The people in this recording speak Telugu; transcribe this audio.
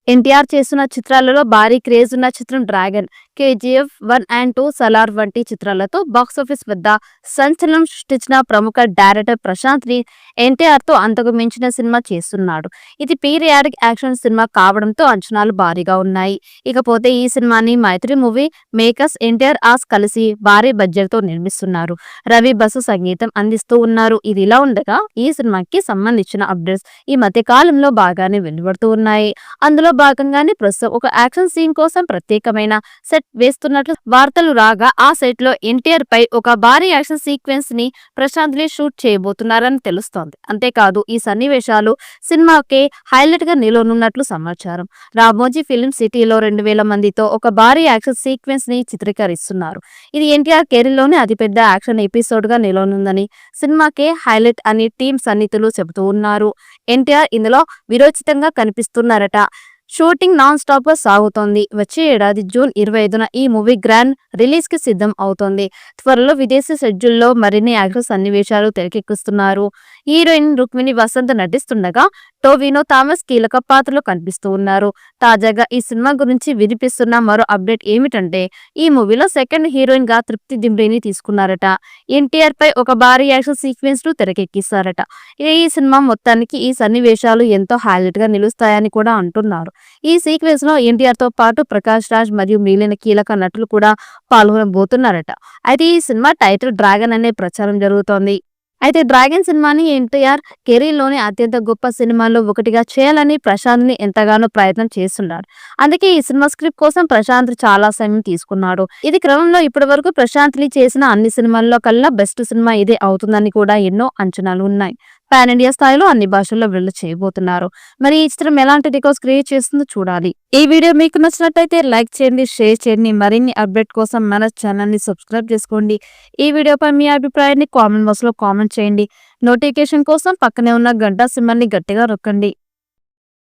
ఎన్టీఆర్ చేసిన చిత్రాలలో భారీ క్రేజ్ ఉన్న చిత్రం డ్రాగన్, కేజీఎఫ్ 1 అండ్ 2, సలార్ వంటి చిత్రాలతో బాక్సాఫీస్ వద్ద సంచలనం సృష్టించిన ప్రముఖ డైరెక్టర్ ప్రశాంత్ ని ఎన్టీఆర్ తో అంతకు మించిన సినిమా చేస్తున్నాడు. ఇది పీరియాడిక్ యాక్షన్ సినిమా కావడంతో అంచనాలు భారీగా ఉన్నాయి. ఇకపోతే ఈ సినిమాని మైత్రి మూవీ మేకర్స్ ఎన్టీఆర్ ఆస్ కలిసి భారీ బడ్జెట్ తో నిర్మిస్తున్నారు. రవి బసు సంగీతం అందిస్తూ ఉన్నారు. ఇది ఇలా ఉండగా ఈ సినిమాకి సంబంధించిన అప్డేట్స్ ఈ మధ్య కాలంలో బాగానే వెలువడుతూ ఉన్నాయి. అందులో భాగంగానే ప్రస్తుతం ఒక యాక్షన్ సీన్ కోసం ప్రత్యేకమైన సెట్ వేస్తున్నట్లు వార్తలు రాగా, ఆ సెట్ లో ఎన్టీఆర్ పై ఒక భారీ యాక్షన్ సీక్వెన్స్ ని ప్రశాంత్ ని షూట్ చేయబోతున్నారని తెలుస్తోంది. అంతేకాదు ఈ సన్నివేశాలు సినిమాకే హైలైట్ గా నిలవనున్నట్లు సమాచారం. రామోజీ ఫిల్మ్ సిటీలో 2000 మందితో ఒక భారీ యాక్షన్ సీక్వెన్స్ ని చిత్రీకరిస్తున్నారు. ఇది ఎన్టీఆర్ కెరీర్ లోనే అతిపెద్ద యాక్షన్ ఎపిసోడ్ గా నిలవనుందని, సినిమాకే హైలైట్ అని టీమ్ సన్నిహితులు చెబుతూ ఉన్నారు. ఎన్టీఆర్ ఇందులో విరోచితంగా కనిపిస్తున్నారట. షూటింగ్ నాన్ స్టాప్ గా సాగుతోంది. వచ్చే ఏడాది జూన్ 25న ఈ మూవీ గ్రాండ్ రిలీజ్ కి సిద్ధం అవుతోంది. త్వరలో విదేశీ షెడ్యూల్లో మరిన్ని యాక్షన్ సన్నివేశాలు తెరకెక్కిస్తున్నారు. హీరోయిన్ రుక్మిణి వసంత్ నటిస్తుండగా టోవినో థామస్ కీలక పాత్రలో కనిపిస్తూ ఉన్నారు. తాజాగా ఈ సినిమా గురించి వినిపిస్తున్న మరో అప్డేట్ ఏమిటంటే, ఈ మూవీలో సెకండ్ హీరోయిన్ గా తృప్తి దిమ్రీని తీసుకున్నారట. ఎన్టీఆర్ పై ఒక భారీ యాక్షన్ సీక్వెన్స్ ను తెరకెక్కిస్తారట. ఈ సినిమా మొత్తానికి ఈ సన్నివేశాలు ఎంతో హైలైట్ గా నిలుస్తాయని కూడా అంటున్నారు. ఈ సీక్వెన్స్ లో ఎన్టీఆర్ తో పాటు ప్రకాష్ రాజ్ మరియు మిగిలిన కీలక నటులు కూడా పాల్గొనబోతున్నారట. అయితే ఈ సినిమా టైటిల్ డ్రాగన్ అనే ప్రచారం జరుగుతోంది. అయితే డ్రాగన్ సినిమాని ఎన్టీఆర్ కెరీర్ లోని అత్యంత గొప్ప సినిమాల్లో ఒకటిగా చేయాలని ప్రశాంత్ ని ఎంతగానో ప్రయత్నం చేస్తున్నాడు. అందుకే ఈ సినిమా స్క్రిప్ట్ కోసం ప్రశాంత్ చాలా సమయం తీసుకున్నాడు. ఇది క్రమంలో ఇప్పటి వరకు ప్రశాంత్ ని చేసిన అన్ని సినిమాల్లో కల్లా బెస్ట్ సినిమా ఇదే అవుతుందని కూడా ఎన్నో అంచనాలు ఉన్నాయి. పాన్ ఇండియా స్థాయిలో అన్ని భాషల్లో విడుదల చేయబోతున్నారు. మరి ఈ చిత్రం ఎలాంటి రికార్డ్స్ క్రియేట్ చేస్తుందో చూడాలి. ఈ వీడియో మీకు నచ్చినట్లయితే లైక్ చేయండి, షేర్ చేయండి. మరిన్ని అప్డేట్ కోసం మన ఛానల్ ని సబ్స్క్రైబ్ చేసుకోండి. ఈ వీడియోపై మీ అభిప్రాయాన్ని కామెంట్ బాక్స్ లో కామెంట్ చేయండి. నోటిఫికేషన్ కోసం పక్కనే ఉన్న గంట సింబల్ ని గట్టిగా నొక్కండి.